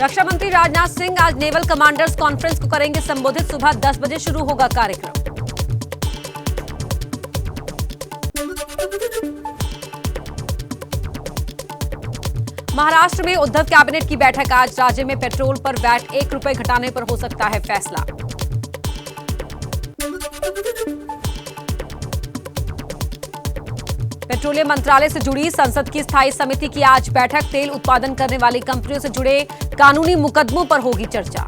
रक्षा मंत्री राजनाथ सिंह आज naval commanders conference को करेंगे संबोधित। सुबह 10 बजे शुरू होगा कार्यक्रम। महाराष्ट्र में उद्धव कैबिनेट की बैठक आज। राज्य में पेट्रोल पर वैट 1 रुपए घटाने पर हो सकता है फैसला। पेट्रोलियम मंत्रालय से जुड़ी संसद की स्थायी समिति की आज बैठक। तेल उत्पादन करने वाली कंपनियों से जुड़े कानूनी मुकदमों पर होगी चर्चा।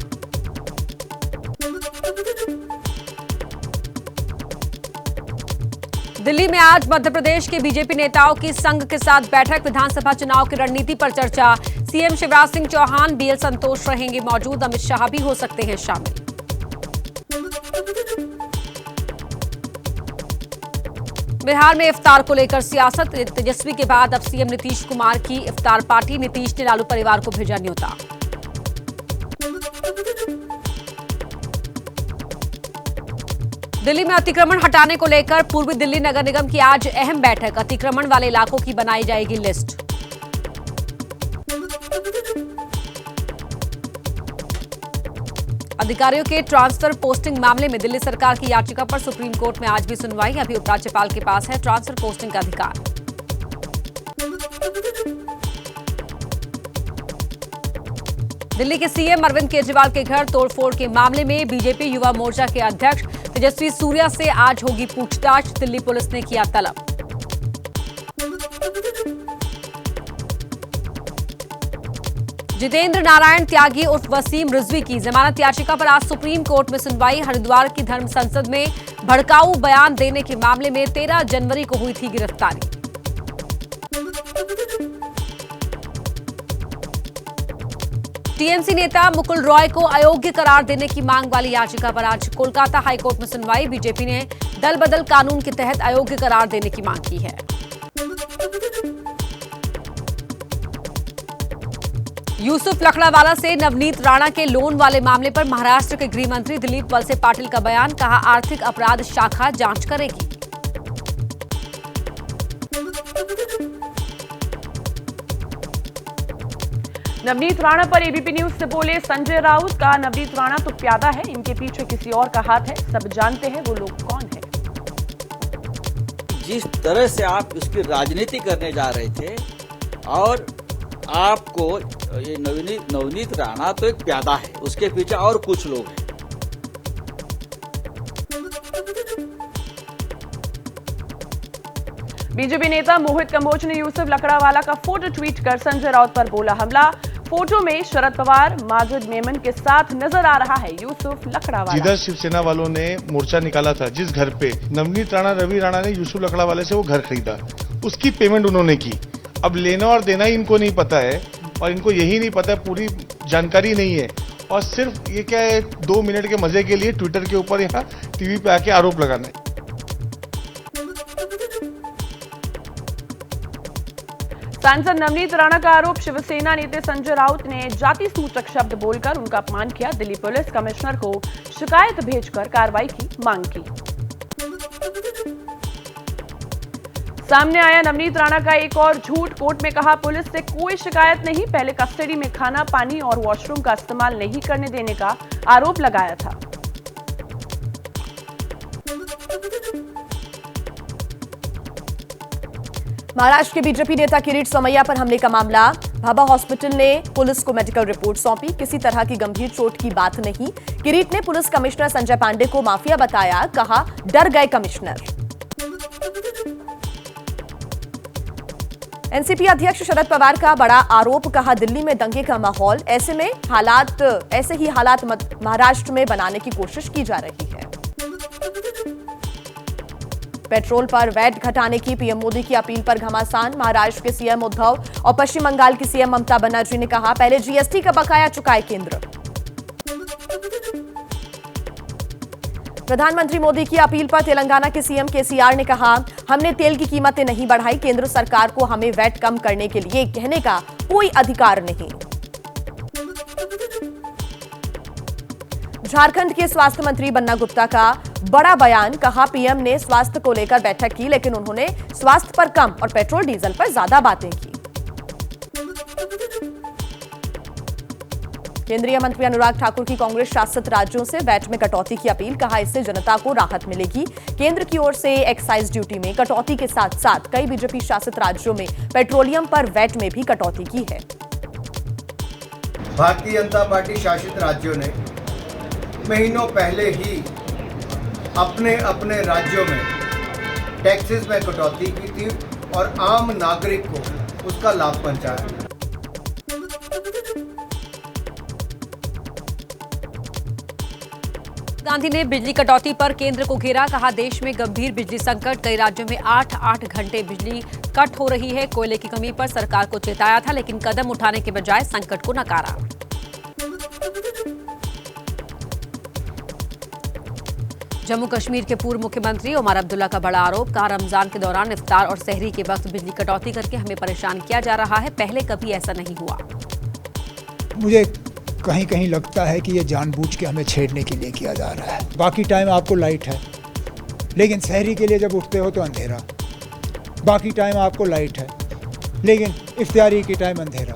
दिल्ली में आज मध्य प्रदेश के बीजेपी नेताओं की संघ के साथ बैठक। विधानसभा चुनाव की रणनीति पर चर्चा। सीएम शिवराज सिंह चौहान, बीएल संतोष रहेंगे मौजूद। अमित शाह भी हो सकते हैं शामिल। बिहार में इफ्तार को लेकर सियासत। तेजस्वी के बाद अब सीएम नीतीश कुमार की इफ्तार पार्टी। नीतीश ने लालू परिवार को भेजा न्योता। दिल्ली में अतिक्रमण हटाने को लेकर पूर्वी दिल्ली नगर निगम की आज अहम बैठक। अतिक्रमण वाले इलाकों की बनाई जाएगी लिस्ट। अधिकारियों के ट्रांसफर पोस्टिंग मामले में दिल्ली सरकार की याचिका पर सुप्रीम कोर्ट में आज भी सुनवाई। अभी उपराज्यपाल के पास है ट्रांसफर पोस्टिंग का अधिकार। दिल्ली के सीएम अरविंद केजरीवाल के घर तोड़फोड़ के मामले में बीजेपी युवा मोर्चा के अध्यक्ष तेजस्वी सूर्या से आज होगी पूछताछ। दिल्ली पुलिस ने किया तलब। जितेंद्र नारायण त्यागी उर्फ वसीम रिजवी की जमानत याचिका पर आज सुप्रीम कोर्ट में सुनवाई। हरिद्वार की धर्म संसद में भड़काऊ बयान देने के मामले में 13 जनवरी को हुई थी गिरफ्तारी। टीएमसी नेता मुकुल रॉय को अयोग्य करार देने की मांग वाली याचिका पर आज कोलकाता हाईकोर्ट में सुनवाई। बीजेपी ने दल बदल कानून के तहत अयोग्य करार देने की मांग की है। यूसुफ लकड़ावाला से नवनीत राणा के लोन वाले मामले पर महाराष्ट्र के गृह मंत्री दिलीप वलसे पाटिल का बयान। कहा, आर्थिक अपराध शाखा जांच करेगी। नवनीत राणा पर एबीपी न्यूज से बोले संजय राउत। कहा, नवनीत राणा तो प्यादा है, इनके पीछे किसी और का हाथ है। सब जानते हैं वो लोग कौन है। जिस तरह से आप इसकी राजनीति करने जा रहे थे और आपको ये नवनीत राणा तो एक प्यादा है, उसके पीछे और कुछ लोग हैं। बीजेपी नेता मोहित कंबोज ने यूसुफ लकड़ावाला का फोटो ट्वीट कर संजय राउत पर बोला हमला। फोटो में शरद पवार माजिद मेमन के साथ नजर आ रहा है यूसुफ लकड़ावाला। जिधर शिवसेना वालों ने मोर्चा निकाला था, जिस घर पे नवनीत राणा रवि राणा ने यूसुफ लकड़ावाले से वो घर खरीदा, उसकी पेमेंट उन्होंने की। अब लेना और देना इनको नहीं पता है और इनको यही नहीं पता है, पूरी जानकारी नहीं है और सिर्फ ये क्या है 2 मिनट के मजे के लिए ट्विटर के ऊपर यहाँ टीवी पे आके आरोप लगाना है। सांसद नवनीत राणा का आरोप। शिवसेना नेता संजय राउत ने जाति सूचक शब्द बोलकर उनका अपमान किया। दिल्ली पुलिस कमिश्नर को शिकायत भेजकर कार्रवाई की मांग की। सामने आया नवनीत राणा का एक और झूठ। कोर्ट में कहा, पुलिस से कोई शिकायत नहीं, पहले कस्टडी में खाना, पानी और वॉशरूम का इस्तेमाल नहीं करने देने का आरोप लगाया था। महाराष्ट्र के बीजेपी नेता किरीट सोमैया पर हमले का मामला। भाभा हॉस्पिटल ने पुलिस को मेडिकल रिपोर्ट सौंपी। किसी तरह की गंभीर चोट की बात नहीं। किरीट ने पुलिस कमिश्नर संजय पांडे को माफिया बताया। कहा, डर गए कमिश्नर। एनसीपी अध्यक्ष शरद पवार का बड़ा आरोप। कहा, दिल्ली में दंगे का माहौल, ऐसे ही हालात महाराष्ट्र में बनाने की कोशिश की जा रही है। पेट्रोल पर वैट घटाने की पीएम मोदी की अपील पर घमासान। महाराष्ट्र के सीएम उद्धव और पश्चिम बंगाल की सीएम ममता बनर्जी ने कहा, पहले जीएसटी का बकाया चुकाए केंद्र। प्रधानमंत्री मोदी की अपील पर तेलंगाना के सीएम केसीआर ने कहा, हमने तेल की कीमतें नहीं बढ़ाई, केंद्र सरकार को हमें वैट कम करने के लिए कहने का कोई अधिकार नहीं। झारखंड के स्वास्थ्य मंत्री बन्ना गुप्ता का बड़ा बयान। कहा, पीएम ने स्वास्थ्य को लेकर बैठक की, लेकिन उन्होंने स्वास्थ्य पर कम और पेट्रोल डीजल पर ज्यादा बातें की। केंद्रीय मंत्री अनुराग ठाकुर की कांग्रेस शासित राज्यों से वैट में कटौती की अपील, कहा इससे जनता को राहत मिलेगी। केंद्र की ओर से एक्साइज ड्यूटी में कटौती के साथ साथ कई बीजेपी शासित राज्यों में पेट्रोलियम पर वैट में भी कटौती की है। भारतीय जनता पार्टी शासित राज्यों ने महीनों पहले ही अपने अपने राज्यों में टैक्सेस में कटौती की थी और आम नागरिक को उसका लाभ पहुंचाया। गांधी ने बिजली कटौती पर केंद्र को घेरा, कहा देश में गंभीर बिजली संकट, कई राज्यों में 8-8 घंटे बिजली कट हो रही है। कोयले की कमी पर सरकार को चेताया था, लेकिन कदम उठाने के बजाय संकट को नकारा। जम्मू कश्मीर के पूर्व मुख्यमंत्री उमर अब्दुल्ला का बड़ा आरोप, कहा रमजान के दौरान इफ्तार और सहरी के वक्त बिजली कटौती करके हमें परेशान किया जा रहा है, पहले कभी ऐसा नहीं हुआ। मुझे कहीं कहीं लगता है कि ये जानबूझ के हमें छेड़ने के लिए किया जा रहा है। बाकी टाइम आपको लाइट है, लेकिन सहरी के लिए जब उठते हो तो अंधेरा। बाकी टाइम आपको लाइट है, लेकिन इफ्तारी के टाइम अंधेरा।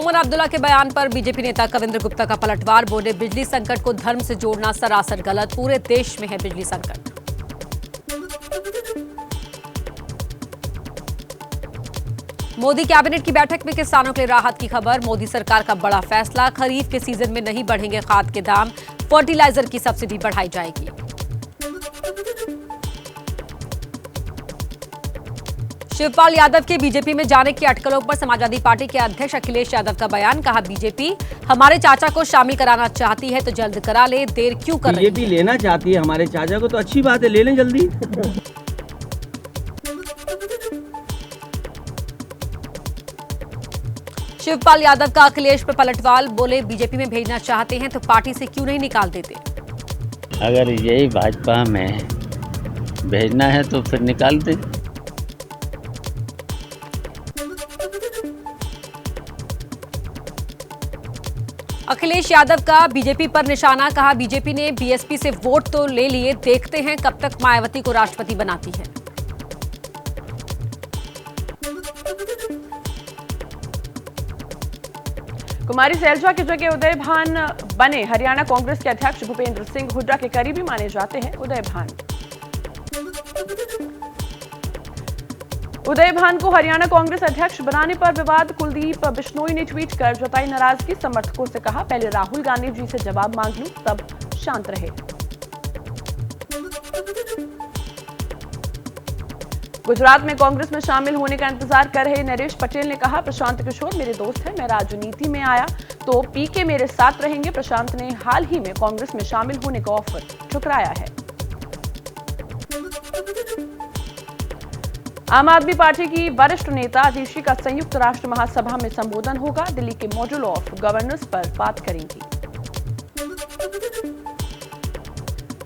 उमर अब्दुल्ला के बयान पर बीजेपी नेता कविंद्र गुप्ता का पलटवार, बोले बिजली संकट को धर्म से जोड़ना सरासर गलत, पूरे देश में है बिजली संकट। मोदी कैबिनेट की बैठक में किसानों के लिए राहत की खबर, मोदी सरकार का बड़ा फैसला, खरीफ के सीजन में नहीं बढ़ेंगे खाद के दाम, फर्टिलाइजर की सब्सिडी बढ़ाई जाएगी। शिवपाल यादव के बीजेपी में जाने की अटकलों पर समाजवादी पार्टी के अध्यक्ष अखिलेश यादव का बयान, कहा बीजेपी हमारे चाचा को शामिल कराना चाहती है तो जल्द करा ले, देर क्यों कर रही है। बीजेपी लेना चाहती है हमारे चाचा को तो अच्छी बात है, ले लें जल्दी। शिवपाल यादव का अखिलेश पर पलटवार, बोले बीजेपी में भेजना चाहते हैं तो पार्टी से क्यों नहीं निकाल देते। अगर यही भाजपा में भेजना है तो फिर निकाल दे। अखिलेश यादव का बीजेपी पर निशाना, कहा बीजेपी ने बीएसपी से वोट तो ले लिए, देखते हैं कब तक मायावती को राष्ट्रपति बनाती है। कुमारी सैलजा की जगह उदय भान बने हरियाणा कांग्रेस के अध्यक्ष भूपेंद्र सिंह हुड्डा के करीबी माने जाते हैं उदय भान को हरियाणा कांग्रेस अध्यक्ष बनाने पर विवाद, कुलदीप बिश्नोई ने ट्वीट कर जताई नाराजगी, समर्थकों से कहा पहले राहुल गांधी जी से जवाब मांग लूं तब शांत रहे। गुजरात में कांग्रेस में शामिल होने का इंतजार कर रहे नरेश पटेल ने कहा प्रशांत किशोर मेरे दोस्त हैं, मैं राजनीति में आया तो पीके मेरे साथ रहेंगे। प्रशांत ने हाल ही में कांग्रेस में शामिल होने का ऑफर ठुकराया है। आम आदमी पार्टी की वरिष्ठ नेता अतिशी का संयुक्त राष्ट्र महासभा में संबोधन होगा, दिल्ली के मॉड्यूल ऑफ गवर्नेंस पर बात करेंगी।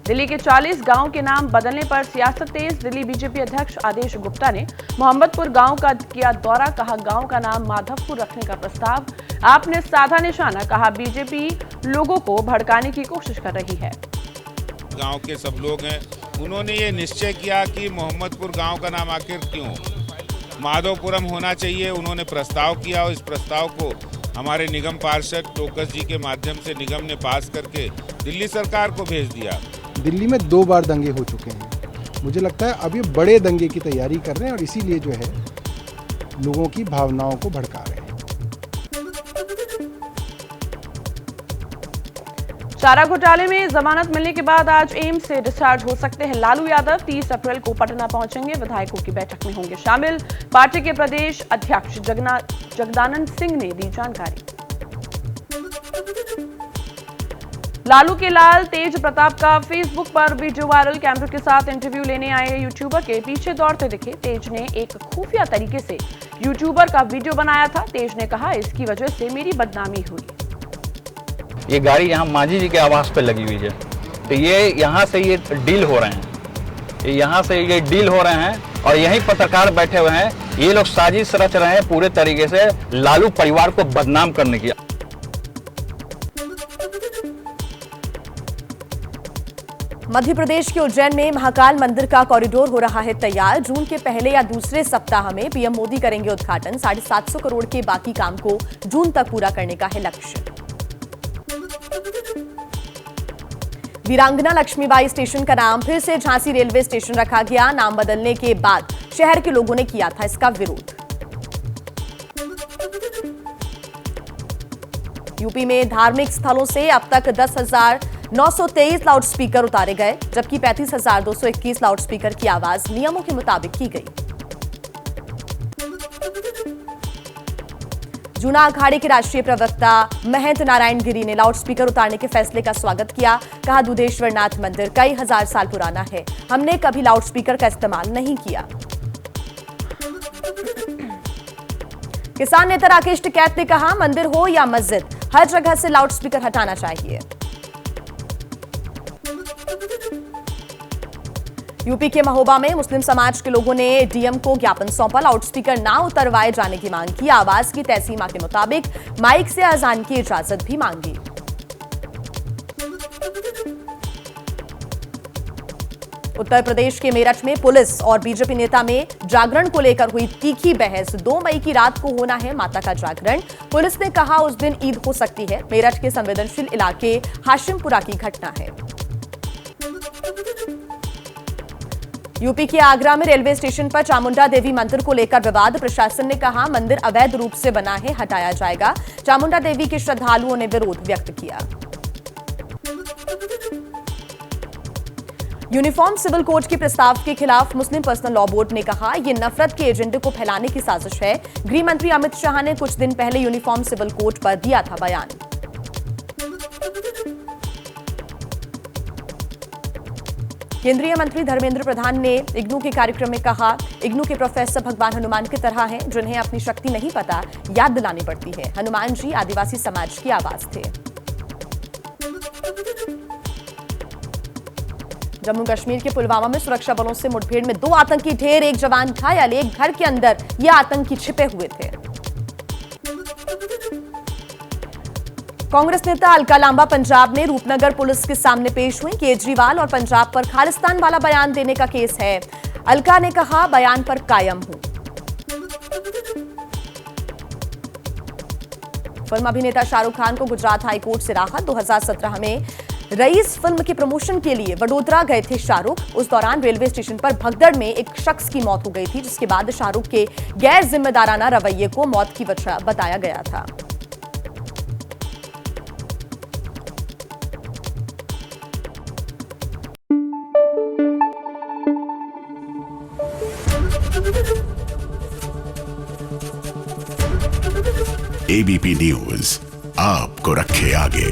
दिल्ली के 40 गांव के नाम बदलने पर सियासत तेज, दिल्ली बीजेपी अध्यक्ष आदेश गुप्ता ने मोहम्मदपुर गांव का किया दौरा, कहा गांव का नाम माधवपुर रखने का प्रस्ताव आपने साधा निशाना, कहा बीजेपी लोगों को भड़काने की कोशिश कर रही है। गांव के सब लोग हैं, उन्होंने ये निश्चय किया कि मोहम्मदपुर गांव का नाम आखिर क्यों माधवपुरम होना चाहिए। उन्होंने प्रस्ताव किया और इस प्रस्ताव को हमारे निगम पार्षद टोकस जी के माध्यम से निगम ने पास करके दिल्ली सरकार को भेज दिया। दिल्ली में 2 बार दंगे हो चुके हैं, मुझे लगता है अब ये बड़े दंगे की तैयारी कर रहे हैं और इसीलिए जो है लोगों की भावनाओं को भड़का रहे हैं। चारा घोटाले में जमानत मिलने के बाद आज एम्स से डिस्चार्ज हो सकते हैं लालू यादव, 30 अप्रैल को पटना पहुंचेंगे, विधायकों की बैठक में होंगे शामिल। पार्टी के प्रदेश अध्यक्ष जगदानंद सिंह ने दी जानकारी। लालू के लाल तेज प्रताप का फेसबुक पर वीडियो वायरल, कैमरे के साथ इंटरव्यू लेने आए यूट्यूबर के पीछे दौड़ते दिखे। तेज ने एक खुफिया तरीके से यूट्यूबर का वीडियो बनाया था। तेज ने कहा इसकी वजह से मेरी बदनामी हुई। ये गाड़ी यहाँ मांझी जी के आवास पे लगी हुई है, तो ये यहाँ से ये डील हो रहे हैं, यहाँ से ये डील हो रहे हैं और यहीं पत्रकार बैठे हुए हैं। ये लोग साजिश रच रहे हैं पूरे तरीके से लालू परिवार को बदनाम करने की। मध्य प्रदेश के उज्जैन में महाकाल मंदिर का कॉरिडोर हो रहा है तैयार। जून के पहले या दूसरे सप्ताह में पीएम मोदी करेंगे उद्घाटन। 750 करोड़ के बाकी काम को जून तक पूरा करने का है लक्ष्य। वीरांगना लक्ष्मीबाई स्टेशन का नाम फिर से झांसी रेलवे स्टेशन रखा गया। नाम बदलने के बाद शहर के लोगों ने किया था इसका विरोध। यूपी में धार्मिक स्थलों से अब तक 10,923 लाउडस्पीकर उतारे गए, जबकि 35,221 लाउडस्पीकर की आवाज नियमों के मुताबिक की गई। जूना अखाड़े के राष्ट्रीय प्रवक्ता महंत नारायण गिरी ने लाउडस्पीकर उतारने के फैसले का स्वागत किया। कहा, दुधेश्वर नाथ मंदिर कई हजार साल पुराना है, हमने कभी लाउडस्पीकर का इस्तेमाल नहीं किया। किसान नेता राकेश टिकैत ने कहा, मंदिर हो या मस्जिद, हर जगह से लाउडस्पीकर हटाना चाहिए। यूपी के महोबा में मुस्लिम समाज के लोगों ने डीएम को ज्ञापन सौंपा। लाउडस्पीकर ना उतरवाए जाने की मांग की। आवाज की तय सीमा के मुताबिक माइक से अजान की इजाजत भी मांगी। उत्तर प्रदेश के मेरठ में पुलिस और बीजेपी नेता में जागरण को लेकर हुई तीखी बहस। 2 मई की रात को होना है माता का जागरण। पुलिस ने कहा उस दिन ईद हो सकती है। मेरठ के संवेदनशील इलाके हाशिमपुरा की घटना है। यूपी के आगरा में रेलवे स्टेशन पर चामुंडा देवी मंदिर को लेकर विवाद। प्रशासन ने कहा मंदिर अवैध रूप से बना है, हटाया जाएगा। चामुंडा देवी के श्रद्धालुओं ने विरोध व्यक्त किया। यूनिफॉर्म सिविल कोड के प्रस्ताव के खिलाफ मुस्लिम पर्सनल लॉ बोर्ड ने कहा यह नफरत के एजेंडे को फैलाने की साजिश है। गृह मंत्री अमित शाह ने कुछ दिन पहले यूनिफॉर्म सिविल कोड पर दिया था बयान। केंद्रीय मंत्री धर्मेंद्र प्रधान ने इग्नू के कार्यक्रम में कहा, इग्नू के प्रोफेसर भगवान हनुमान की तरह हैं, जिन्हें अपनी शक्ति नहीं पता, याद दिलानी पड़ती है। हनुमान जी आदिवासी समाज की आवाज थे। जम्मू कश्मीर के पुलवामा में सुरक्षा बलों से मुठभेड़ में 2 आतंकी ढेर, 1 जवान घायल। एक घर के अंदर ये आतंकी छिपे हुए थे। कांग्रेस नेता अलका लांबा पंजाब में रूपनगर पुलिस के सामने पेश हुई। केजरीवाल और पंजाब पर खालिस्तान वाला बयान देने का केस है। अलका ने कहा, बयान पर कायम हूं। फिल्म अभिनेता शाहरुख खान को गुजरात हाईकोर्ट से राहत। 2017 में रईस फिल्म के प्रमोशन के लिए वडोदरा गए थे शाहरुख। उस दौरान रेलवे स्टेशन पर भगदड़ में एक शख्स की मौत हो गई थी, जिसके बाद शाहरुख के गैर जिम्मेदाराना रवैये को मौत की वजह बताया गया था। एबीपी न्यूज आपको रखे आगे।